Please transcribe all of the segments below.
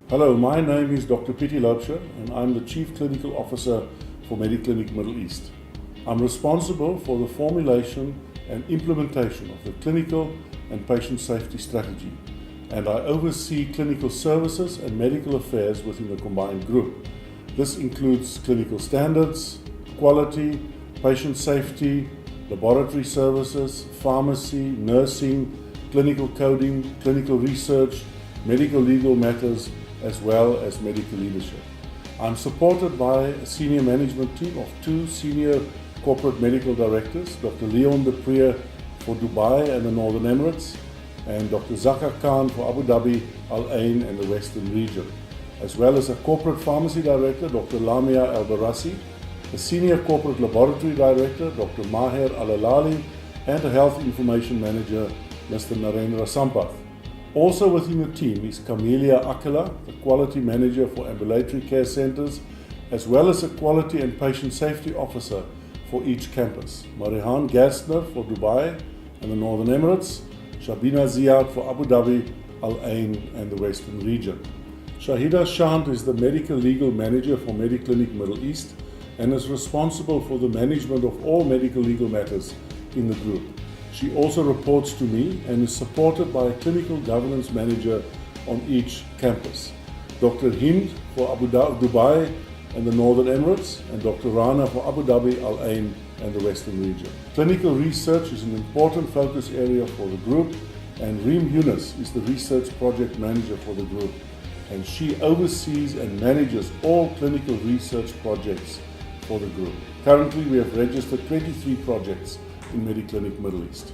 Hello, my name is Dr. Pieties and I'm the Chief Clinical Officer for Mediclinic Middle East. I'm responsible for the formulation and implementation of the clinical and patient safety strategy, and I oversee clinical services and medical affairs within the combined group. This includes clinical standards, quality, patient safety, laboratory services, pharmacy, nursing, clinical coding, clinical research, medical legal matters, as well as medical leadership. I'm supported by a senior management team of two senior corporate medical directors, Dr. Leon de Prier for Dubai and the Northern Emirates, and Dr. Zakir Khan for Abu Dhabi, Al Ain and the Western region, as well as a corporate pharmacy director, Dr. Lamia Al-Barassi, a senior corporate laboratory director, Dr. Maher Al-Alali, and a health information manager, Mr. Narendra Sampath. Also within the team is Camelia Akela, the quality manager for ambulatory care centers, as well as a quality and patient safety officer for each campus. Marihan Gerstner for Dubai and the Northern Emirates, Shabina Ziad for Abu Dhabi, Al Ain and the Western region. Shahida Shant is the medical legal manager for Mediclinic Middle East and is responsible for the management of all medical legal matters in the group. She also reports to me and is supported by a clinical governance manager on each campus. Dr. Hind for Dubai and the Northern Emirates, and Dr. Rana for Abu Dhabi, Al Ain and the Western region. Clinical research is an important focus area for the group, and Reem Yunus is the research project manager for the group, and she oversees and manages all clinical research projects for the group. Currently, we have registered 23 projects in Mediclinic Middle East.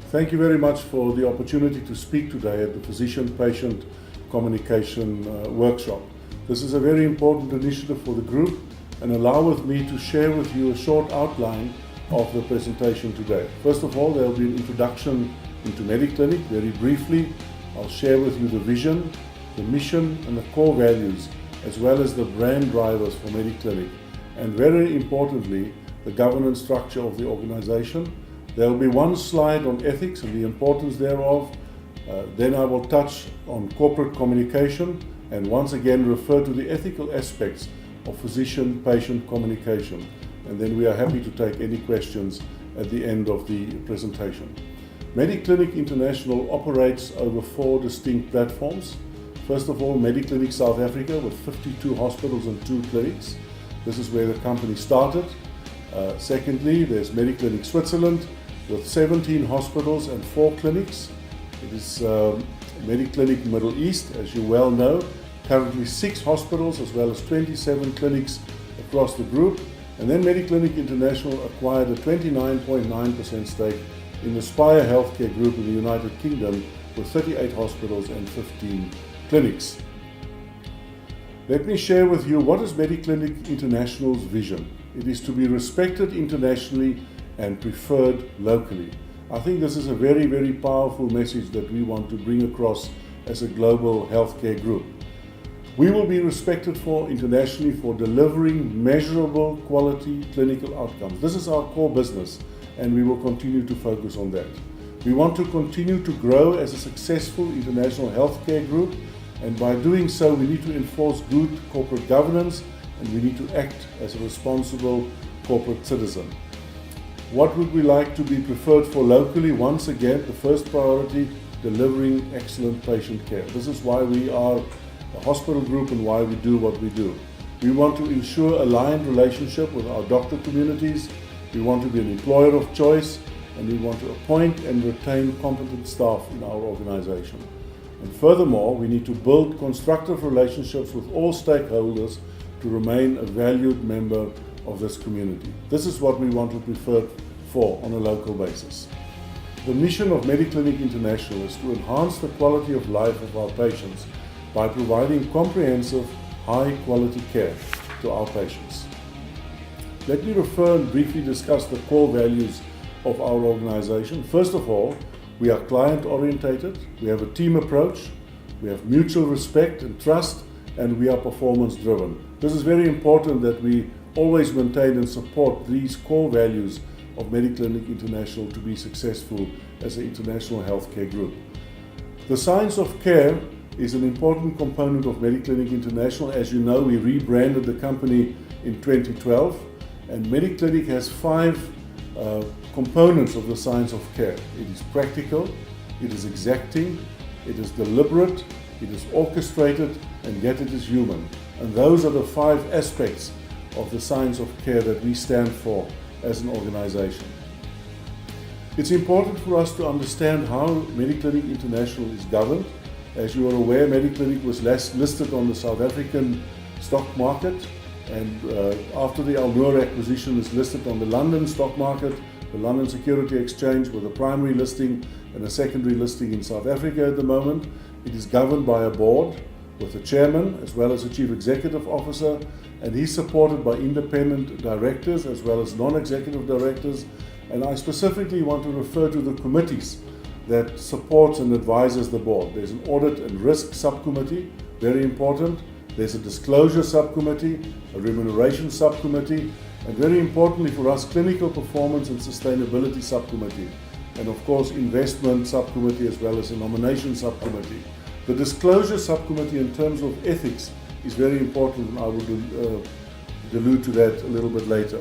Thank you very much for the opportunity to speak today at the Physician-Patient Communication Workshop. This is a very important initiative for the group, and allow with me to share with you a short outline of the presentation today. First of all, there will be an introduction into Mediclinic. Very briefly, I'll share with you the vision, the mission and the core values, as well as the brand drivers for Mediclinic, and very importantly, the governance structure of the organization. There will be one slide on ethics and the importance thereof. Then I will touch on corporate communication and once again refer to the ethical aspects of physician-patient communication. And then we are happy to take any questions at the end of the presentation. Mediclinic International operates over 4 distinct platforms. First of all, Mediclinic South Africa with 52 hospitals and 2 clinics. This is where the company started. Secondly, there's Mediclinic Switzerland with 17 hospitals and 4 clinics. It is Mediclinic Middle East, as you well know, currently 6 hospitals as well as 27 clinics across the group. And then Mediclinic International acquired a 29.9% stake in the Spire Healthcare Group in the United Kingdom with 38 hospitals and 15 clinics. Let me share with you what is Mediclinic International's vision. It is to be respected internationally and preferred locally. I think this is a very, very powerful message that we want to bring across as a global healthcare group. We will be respected internationally for delivering measurable quality clinical outcomes. This is our core business, and we will continue to focus on that. We want to continue to grow as a successful international healthcare group, and by doing so, we need to enforce good corporate governance and we need to act as a responsible corporate citizen. What would we like to be preferred for locally? Once again, the first priority, delivering excellent patient care. This is why we are a hospital group and why we do what we do. We want to ensure aligned relationship with our doctor communities. We want to be an employer of choice, and we want to appoint and retain competent staff in our organization. And furthermore, we need to build constructive relationships with all stakeholders to remain a valued member of this community. This is what we want to prefer for on a local basis. The mission of Mediclinic International is to enhance the quality of life of our patients by providing comprehensive, high-quality care to our patients. Let me refer and briefly discuss the core values of our organization. First of all, we are client-orientated, we have a team approach, we have mutual respect and trust, and we are performance-driven. This is very important that we always maintain and support these core values of Mediclinic International to be successful as an international healthcare group. The science of care is an important component of Mediclinic International. As you know, we rebranded the company in 2012, and Mediclinic has 5 components of the science of care. It is practical, it is exacting, it is deliberate, it is orchestrated, and yet it is human. And those are the 5 aspects of the science of care that we stand for as an organization. It's important for us to understand how Mediclinic International is governed. As you are aware, Mediclinic was listed on the South African stock market, and after the Alnoor acquisition is listed on the London stock market, the London Security Exchange, with a primary listing and a secondary listing in South Africa at the moment. It is governed by a board with a chairman as well as a chief executive officer, and he's supported by independent directors as well as non-executive directors. And I specifically want to refer to the committees that supports and advises the board. There's an audit and risk subcommittee, very important. There's a disclosure subcommittee, a remuneration subcommittee, and very importantly for us, clinical performance and sustainability subcommittee. And of course, investment subcommittee as well as a nomination subcommittee. The disclosure subcommittee in terms of ethics is very important, and I will allude to that a little bit later.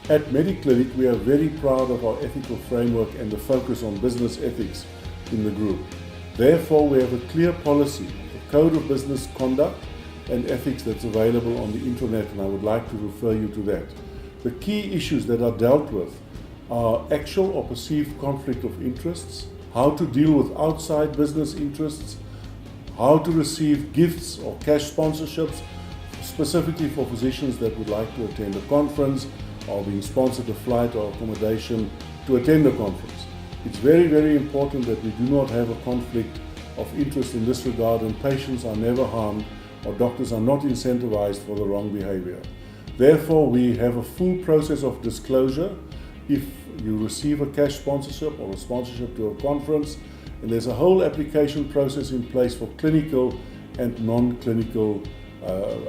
At Mediclinic, we are very proud of our ethical framework and the focus on business ethics in the group. Therefore, we have a clear policy, a code of business conduct and ethics that's available on the internet, and I would like to refer you to that. The key issues that are dealt with are actual or perceived conflict of interests, how to deal with outside business interests, how to receive gifts or cash sponsorships, specifically for physicians that would like to attend a conference or being sponsored a flight or accommodation to attend a conference. It's very, very important that we do not have a conflict of interest in this regard, and patients are never harmed or doctors are not incentivized for the wrong behavior. Therefore, we have a full process of disclosure if you receive a cash sponsorship or a sponsorship to a conference, and there's a whole application process in place for clinical and non-clinical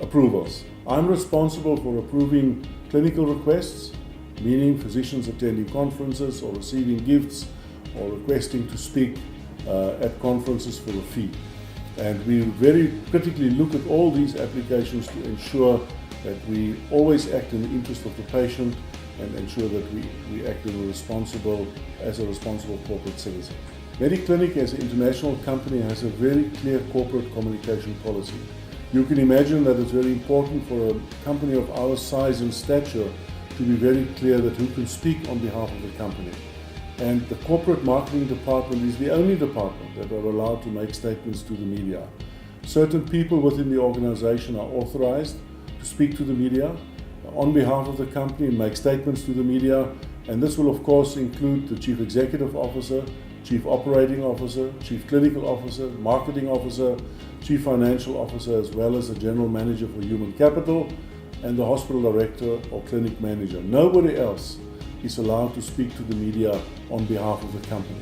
approvals. I'm responsible for approving clinical requests, meaning physicians attending conferences or receiving gifts or requesting to speak at conferences for a fee. And we very critically look at all these applications to ensure that we always act in the interest of the patient and ensure that we act as a responsible corporate citizen. Mediclinic as an international company has a very clear corporate communication policy. You can imagine that it's very important for a company of our size and stature to be very clear that who can speak on behalf of the company. And the corporate marketing department is the only department that are allowed to make statements to the media. Certain people within the organization are authorized to speak to the media on behalf of the company and make statements to the media. And this will of course include the Chief Executive Officer, Chief Operating Officer, Chief Clinical Officer, Marketing Officer, Chief Financial Officer, as well as the General Manager for Human Capital and the Hospital Director or Clinic Manager. Nobody else is allowed to speak to the media on behalf of the company.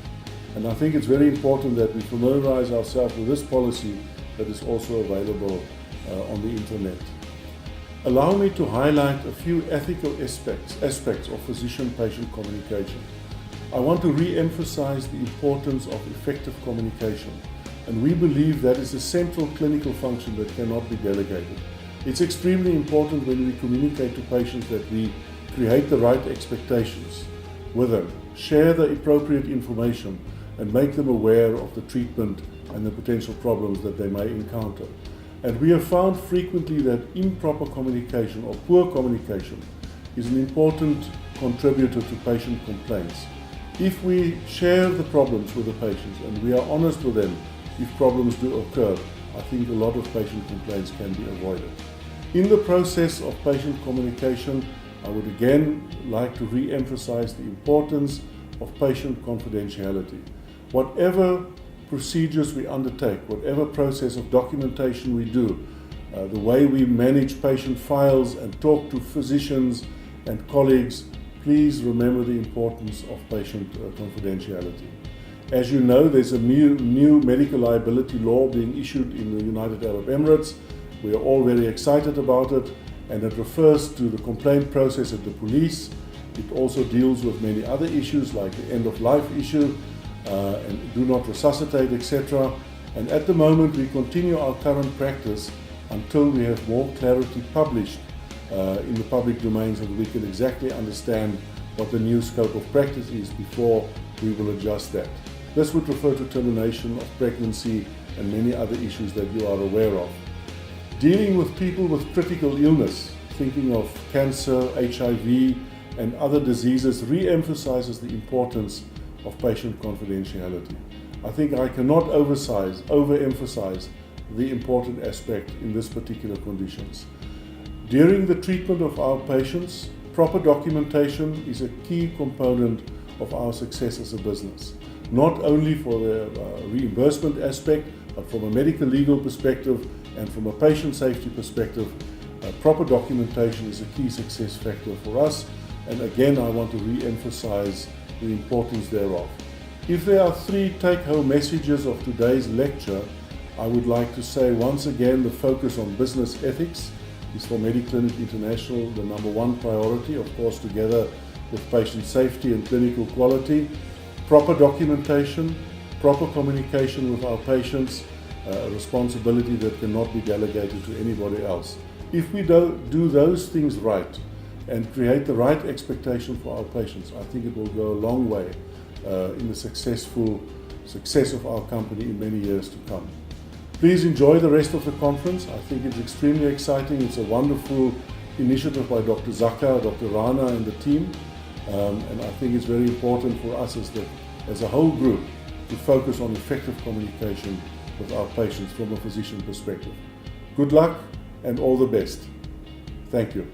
And I think it's very important that we familiarize ourselves with this policy that is also available on the internet. Allow me to highlight a few ethical aspects of physician-patient communication. I want to re-emphasize the importance of effective communication, and we believe that is a central clinical function that cannot be delegated. It's extremely important when we communicate to patients that we create the right expectations with them, share the appropriate information, and make them aware of the treatment and the potential problems that they may encounter. And we have found frequently that improper communication or poor communication is an important contributor to patient complaints. If we share the problems with the patients and we are honest with them if problems do occur, I think a lot of patient complaints can be avoided. In the process of patient communication, I would again like to re-emphasize the importance of patient confidentiality. Whatever procedures we undertake, whatever process of documentation we do, the way we manage patient files and talk to physicians and colleagues, please remember the importance of patient confidentiality. As you know, there's a new medical liability law being issued in the United Arab Emirates. We are all very excited about it, and it refers to the complaint process at the police. It also deals with many other issues like the end-of-life issue and do not resuscitate, etc. And at the moment we continue our current practice until we have more clarity published in the public domain so that we can exactly understand what the new scope of practice is before we will adjust that. This would refer to termination of pregnancy and many other issues that you are aware of. Dealing with people with critical illness, thinking of cancer, HIV and other diseases, re-emphasizes the importance of patient confidentiality. I think I cannot overemphasize the important aspect in this particular conditions. During the treatment of our patients, proper documentation is a key component of our success as a business. Not only for the reimbursement aspect, but from a medical legal perspective and from a patient safety perspective, proper documentation is a key success factor for us. And again, I want to re-emphasize the importance thereof. If there are 3 take-home messages of today's lecture, I would like to say once again the focus on business ethics is for Mediclinic International the #1 priority, of course together with patient safety and clinical quality. Proper documentation, proper communication with our patients, a responsibility that cannot be delegated to anybody else. If we do those things right and create the right expectation for our patients, I think it will go a long way in the success of our company in many years to come. Please enjoy the rest of the conference. I think it's extremely exciting. It's a wonderful initiative by Dr. Zaka, Dr. Rana and the team. And I think it's very important for us as a whole group to focus on effective communication with our patients from a physician perspective. Good luck and all the best. Thank you.